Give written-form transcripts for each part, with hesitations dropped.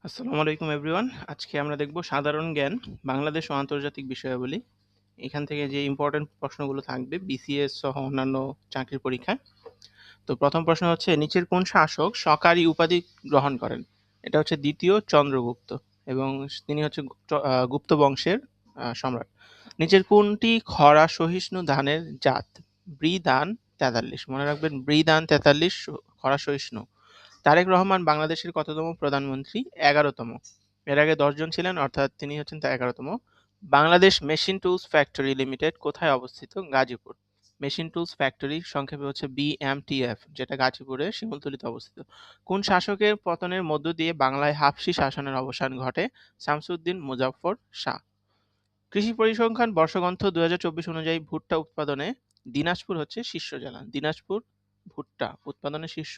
আসসালামু আলাইকুম এভরিওয়ান। আজকে আমরা দেখব সাধারণ জ্ঞান, বাংলাদেশ ও আন্তর্জাতিক বিষয়াবলী। এখান থেকে যে ইম্পর্টেন্ট প্রশ্নগুলো থাকবে বিসিএস সহ অন্যান্য চাকরির পরীক্ষায়। তো প্রথম প্রশ্ন হচ্ছে, নিচের কোন শাসক সরকারি উপাধি গ্রহণ করেন? এটা হচ্ছে দ্বিতীয় চন্দ্রগুপ্ত এবং তিনি হচ্ছে গুপ্ত বংশের সম্রাট। নিচের কোনটি খরা সহিষ্ণু ধানের জাত? ব্রি-ধান ৪৩। মনে রাখবেন, ব্রি-ধান ৪৩ খরা সহিষ্ণু। তারেক রহমান বাংলাদেশের কততম প্রধানমন্ত্রী? ১১তম। এর আগে ১০ জন ছিলেন, অর্থাৎ তিনি হচ্ছেন ১১তম। Bangladesh machine tools factory limited কোথায় অবস্থিত? গাজীপুর। মেশিন টুলস ফ্যাক্টরি সংক্ষেপে হচ্ছে বিএমটিএফ, যেটা গাজীপুরের শিমুলতলীতে অবস্থিত। কোন শাসকের পতনের মধ্য দিয়ে বাংলায় হাবশি শাসনের অবসান ঘটে? শামসুদ্দিন মুজাফফর শাহ। কৃষি পরিসংখ্যান বর্ষগ্রন্থ ২০২৪ অনুযায়ী ভুট্টা উৎপাদনে দিনাজপুর হচ্ছে শীর্ষ জেলা। দিনাজপুর ভুট্টা উৎপাদনে শীর্ষ।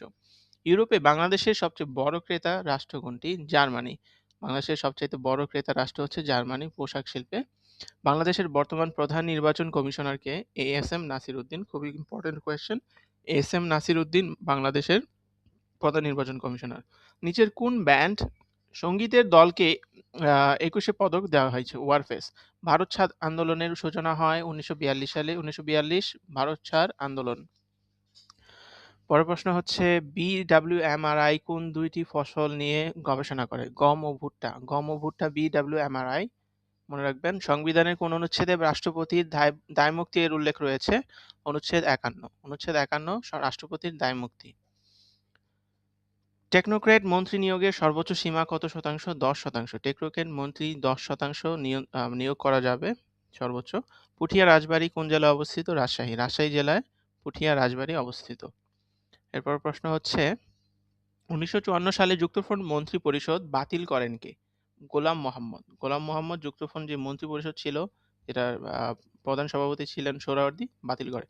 ইউরোপে বাংলাদেশের সবচেয়ে বড় ক্রেতা রাষ্ট্র কোনটি? জার্মানি। বাংলাদেশের সবচাইতে বড় ক্রেতা রাষ্ট্র হচ্ছে জার্মানি পোশাক শিল্পে। বাংলাদেশের বর্তমান প্রধান নির্বাচন কমিশনার কে? এএসএম নাসির উদ্দিন। খুবই important question. ASM Nasir Uddin বাংলাদেশের প্রধান নির্বাচন কমিশনার। নিচের কোন ব্যান্ড সঙ্গীতের দলকে ২১শে পদক দেওয়া হয়েছে? ওয়ারফেস। ভারত ছাড় আন্দোলনের সূচনা হয় ১৯৪২ সালে। ১৯৪২ ভারত ছাড় আন্দোলন। পরের প্রশ্ন হচ্ছে, বিডব্লিউএমআরআই কোন দুইটি ফসল নিয়ে গবেষণা করে? গম ও ভুট্টা। গম ও ভুট্টা বিডব্লিউএমআরআই। মনে রাখবেন, সংবিধানের কোন অনুচ্ছেদে রাষ্ট্রপতির দায়মুক্তি এর উল্লেখ রয়েছে? অনুচ্ছেদ ৫১। অনুচ্ছেদ ৫১ রাষ্ট্রপতির দায়মুক্তি। টেকনোক্র্যাট মন্ত্রী নিয়োগের সর্বোচ্চ সীমা কত শতাংশ? ১০%। টেকনোক্র্যাট মন্ত্রী ১০% নিয়োগ করা যাবে সর্বোচ্চ। পুঠিয়া রাজবাড়ী কোন জেলায় অবস্থিত? রাজশাহী। রাজশাহী জেলায় পুঠিয়া রাজবাড়ী অবস্থিত। এরপর প্রশ্ন হচ্ছে, ১৯৫৪ সালে যুক্তফ্রন্ট মন্ত্রী পরিষদ বাতিল করেন কে? গোলাম মোহাম্মদ। গোলাম মোহাম্মদ যুক্তফ্রন্ট যে মন্ত্রী পরিষদ ছিল, এটার প্রধান সভাপতি ছিলেন সোহরাওয়ার্দী, বাতিল করে।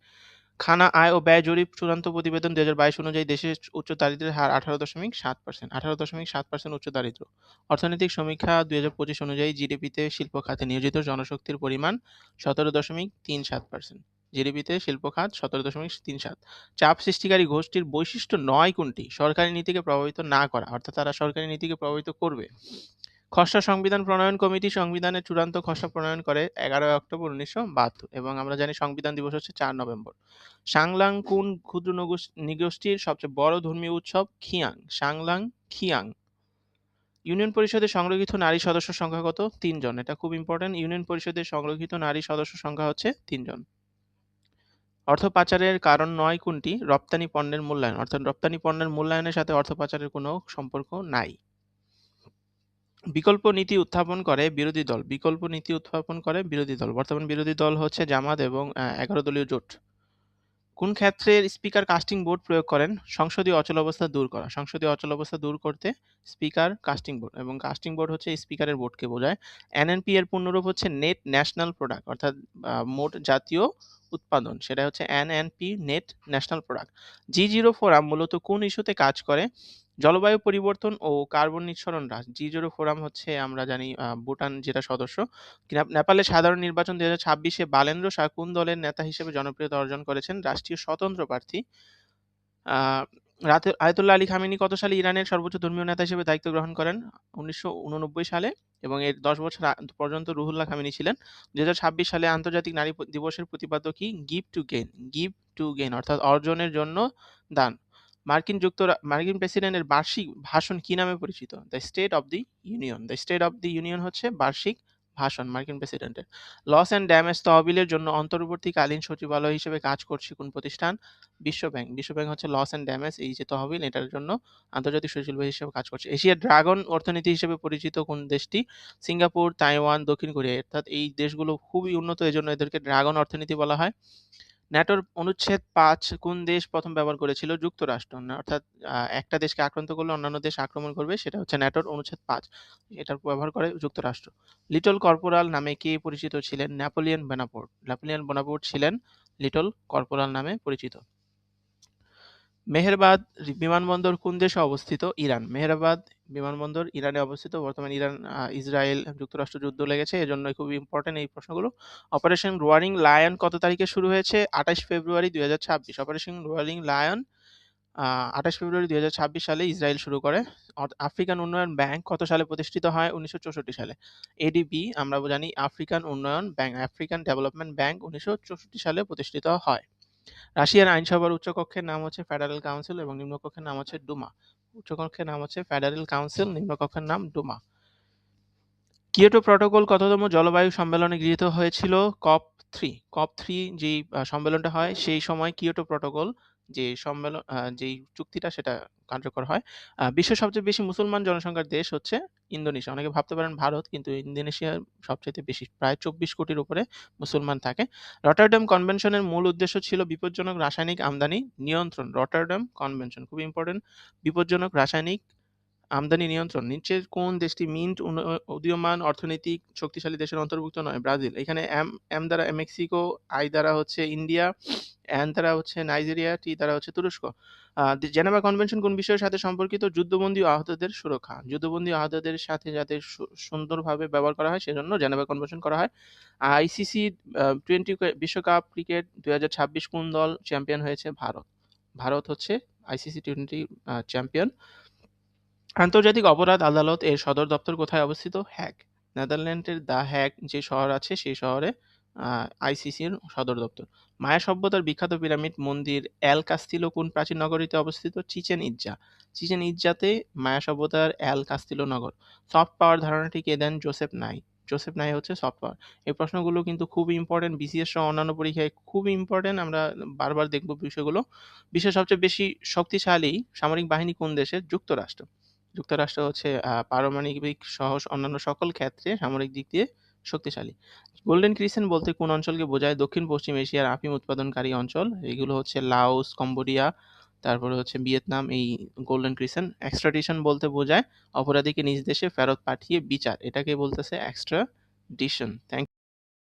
খানা আয় ও ব্যয় জরিপ চূড়ান্ত প্রতিবেদন ২০২২ অনুযায়ী দেশের উচ্চ দারিদ্র্যের হার ১৮.৭%। ১৮.৭% উচ্চ দারিদ্র্য। অর্থনৈতিক সমীক্ষা ২০২৫ অনুযায়ী জিডিপিতে শিল্প খাতে নিয়োজিত জনশক্তির পরিমাণ ১৭.৩৭%। জিডিপিতে শিল্প খাত ১৭.৩৭। চাপ সৃষ্টিকারী গোষ্ঠীর বৈশিষ্ট্য ৯ কোনটি? সরকারি নীতিকে প্রভাবিত না করা, অর্থাৎ তারা সরকারি নীতিকে প্রভাবিত করবে। খসড়া সংবিধান প্রণয়ন কমিটি সংবিধানের চূড়ান্ত খসড়া প্রণয়ন করে ১১ অক্টোবর ১৯৭২ এবং আমরা জানি সংবিধান দিবস হচ্ছে ৪ নভেম্বর। সাংলাং কোন ক্ষুদ্র নৃগোষ্ঠীর সবচেয়ে বড় ধর্মীয় উৎসব? খিয়াং। সাংলাং খিয়াং। ইউনিয়ন পরিষদের সংরক্ষিত নারী সদস্য সংখ্যা কত? ৩ জন। এটা খুব ইম্পর্টেন্ট। ইউনিয়ন পরিষদের সংরক্ষিত নারী সদস্য সংখ্যা হচ্ছে ৩ জন। অর্থ পাচারের কারণ ৯ কোনটি? রপ্তানি পণ্যের মূল্যায়ন, অর্থাৎ রপ্তানি পণ্যের মূল্যায়নের সাথে অর্থ পাচারের কোনো সম্পর্ক নাই। বিকল্প নীতি উত্থাপন করে বিরোধী দল। বিকল্প নীতি উত্থাপন করে বিরোধী দল। বর্তমান বিরোধী দল হচ্ছে জামাত এবং ১১ দলীয় জোট। কোন ক্ষেত্রে স্পিকার কাস্টিং ভোট প্রয়োগ করেন? সংসদীয় অচলাবস্থা দূর করা। সংসদীয় অচলাবস্থা দূর করতে স্পিকার কাস্টিং ভোট, এবং কাস্টিং ভোট হচ্ছে স্পিকারের ভোটকে বোঝায়। এনএনপি এর পূর্ণরূপ হচ্ছে নেট ন্যাশনাল প্রোডাক্ট, অর্থাৎ মোট জাতীয় উৎপাদন, সেটা হচ্ছে এনএনপি, নেট ন্যাশনাল প্রোডাক্ট। জি0 ফোরাম মূলত কোন ইস্যুতে কাজ করে? জলবায়ু পরিবর্তন ও কার্বন নিঃসরণ হ্রাস। জি0 ফোরাম হচ্ছে আমরা জানি ভুটান যেটা সদস্য। নেপালের সাধারণ নির্বাচন ২০২৬-এ বালেন্দ্র শাহ কোন দলের নেতা হিসেবে জনপ্রিয়তা অর্জন করেছেন? রাষ্ট্রীয় স্বতন্ত্র প্রার্থী। আয়াতুল্লাহ আলী খামেনি কত সালে ইরানের সর্বোচ্চ ধর্মীয় নেতা হিসেবে দায়িত্ব গ্রহণ করেন? ১৯৮৯ সালে, এবং এর ১০ বছর পর্যন্ত রুহুল্লাহ খামেনি ছিলেন। ২০২৬ সালে আন্তর্জাতিক নারী দিবসের প্রতিপাদ্য কি? Give to gain. Give to gain অর্থাৎ অর্জনের জন্য দান। মার্কিন প্রেসিডেন্টের বার্ষিক ভাষণ কি নামে পরিচিত? The state of the union. The state of the union হচ্ছে বার্ষিক ভাষণ মার্কিন প্রেসিডেন্টের। লস অ্যান্ড ড্যামেজ তহবিলের জন্য অন্তর্বর্তীকালীন সচিবালয় হিসেবে কাজ করছে কোন প্রতিষ্ঠান? বিশ্বব্যাংক। বিশ্বব্যাংক হচ্ছে লস অ্যান্ড ড্যামেজ, এই যে তহবিল, এটার জন্য আন্তর্জাতিক সচিবালয় হিসেবে কাজ করছে। এশিয়ার ড্রাগন অর্থনীতি হিসেবে পরিচিত কোন দেশটি? সিঙ্গাপুর, তাইওয়ান, দক্ষিণ কোরিয়া। অর্থাৎ এই দেশগুলো খুবই উন্নত, এজন্য এদেরকে ড্রাগন অর্থনীতি বলা হয়। ন্যাটোর অনুচ্ছেদ ৫ কোন দেশ প্রথম ব্যবহার করেছিল? যুক্তরাষ্ট্র। অর্থাৎ একটা দেশকে আক্রান্ত করলে অন্যান্য দেশ আক্রমণ করবে, সেটা হচ্ছে ন্যাটোর অনুচ্ছেদ ৫, এটার ব্যবহার করে যুক্তরাষ্ট্র। লিটল কর্পোরাল নামে কে পরিচিত ছিলেন? Napoleon Bonaparte. নেপোলিয়ন বোনাপার্ট ছিলেন লিটল কর্পোরাল নামে পরিচিত। মেহেরবাদ বিমানবন্দর কোন দেশে অবস্থিত? ইরান। মেহেরবাদ বিমানবন্দর ইরানে অবস্থিত। বর্তমানে ইরান ইসরায়েল যুক্তরাষ্ট্র যুদ্ধ লেগেছে, এজন্য খুবই ইম্পর্টেন্ট এই প্রশ্নগুলো। অপারেশন রোয়ারিং লায়ন কত তারিখে শুরু হয়েছে? ২৮ ফেব্রুয়ারি ২০২৬। অপারেশন রোয়ারিং লায়ন 28 ফেব্রুয়ারি 2026 সালে ইসরায়েল শুরু করে। আফ্রিকান উন্নয়ন ব্যাংক কত সালে প্রতিষ্ঠিত হয়? 1964 সালে। এডিবি আমরা জানি আফ্রিকান উন্নয়ন ব্যাংক, আফ্রিকান ডেভেলপমেন্ট ব্যাংক 1964 সালে প্রতিষ্ঠিত হয়। রাশিয়ার আইনসভার উচ্চকক্ষের নাম হচ্ছে ফেডারেল কাউন্সিল এবং নিম্নকক্ষের নাম হচ্ছে ডুমা। উচ্চকক্ষের নাম হচ্ছে ফেডারেল কাউন্সিল, নিম্নকক্ষের নাম ডুমা। কিয়োটো প্রটোকল কততম জলবায়ু সম্মেলনে গৃহীত হয়েছিল? কপ 3 যেই সম্মেলনটা হয় সেই সময় কিয়োটো প্রটোকল যেই চুক্তিটা সেটা কার্যকর হয়। বিশ্বের সবচেয়ে বেশি মুসলমান জনসংখ্যার দেশ হচ্ছে ইন্দোনেশিয়া। অনেকে ভাবতে পারেন ভারত, কিন্তু ইন্দোনেশিয়ার সবচেয়ে বেশি, প্রায় 24 কোটির উপরে মুসলমান থাকে। রটারডাম কনভেনশনের মূল উদ্দেশ্য ছিল বিপজ্জনক রাসায়নিক আমদানি নিয়ন্ত্রণ। রটারডাম কনভেনশন খুব ইম্পর্টেন্ট। বিপজ্জনক রাসায়নিক আমদানি নিয়ন্ত্রণ। নিচের কোন দেশটি মিন্ট উদীয়মান অর্থনৈতিক শক্তিশালী দেশের অন্তর্ভুক্ত নয়? ব্রাজিল। এখানে এম দ্বারা মেক্সিকো, আই দ্বারা হচ্ছে ইন্ডিয়া, এন দ্বারা হচ্ছে নাইজেরিয়া, টি দ্বারা হচ্ছে তুরস্ক। জেনেভা কনভেনশন কোন বিষয়ের সাথে সম্পর্কিত? যুদ্ধবন্দী ও আহতদের সুরক্ষা। যুদ্ধবন্দী ও আহতদের সাথে যাতে সুন্দরভাবে ব্যবহার করা হয় সেজন্য জেনেভা কনভেনশন করা হয়। আইসিসি 20 বিশ্বকাপ ক্রিকেট 2026 কোন দল চ্যাম্পিয়ন হয়েছে? ভারত। ভারত হচ্ছে আইসিসি টি20 চ্যাম্পিয়ন। আন্তর্জাতিক অপরাধ আদালত এর সদর দপ্তর কোথায় অবস্থিত? হ্যাগ। নেদারল্যান্ডের দ্য হ্যাগ যে শহর আছে সেই শহরে আইসিসির সদর দপ্তর। মায়া সভ্যতার বিখ্যাত পিরামিড মন্দির এল কাস্তিলো কোন প্রাচীন নগরীতে অবস্থিত? Chichen Itza. চিচেন ইৎজাতে মায়া সভ্যতার এল কাস্তিলো নগর। সফট পাওয়ার ধারণাটি কে দেন? জোসেফ নাই। জোসেফ নাই হচ্ছে সফট পাওয়ার। এই প্রশ্নগুলো কিন্তু খুবই ইম্পর্টেন্ট, বিসিএস সহ অন্যান্য পরীক্ষায় খুবই ইম্পর্টেন্ট, আমরা বারবার দেখব বিষয়গুলো। বিশ্বের সবচেয়ে বেশি শক্তিশালী সামরিক বাহিনী কোন দেশের? যুক্তরাষ্ট্র। যুক্তরাষ্ট্র হচ্ছে পারমাণবিক সহ অন্যান্য সকল ক্ষেত্রে সামরিক দিক দিয়ে শক্তিশালী। গোল্ডেন ক্রিসেন্ট বলতে কোন অঞ্চলকে বোঝায়? দক্ষিণ পশ্চিম এশিয়ার আফিম উৎপাদনকারী অঞ্চল, এগুলো হচ্ছে লাওস, কম্বোডিয়া, তারপরে হচ্ছে ভিয়েতনাম। এই গোল্ডেন ক্রিসেন্ট। এক্সট্রাডিশন বলতে বোঝায় অপরাধীকে নিজ দেশে ফেরত পাঠিয়ে বিচার, এটাকে বলতেছে এক্সট্রাডিশন। থ্যাংক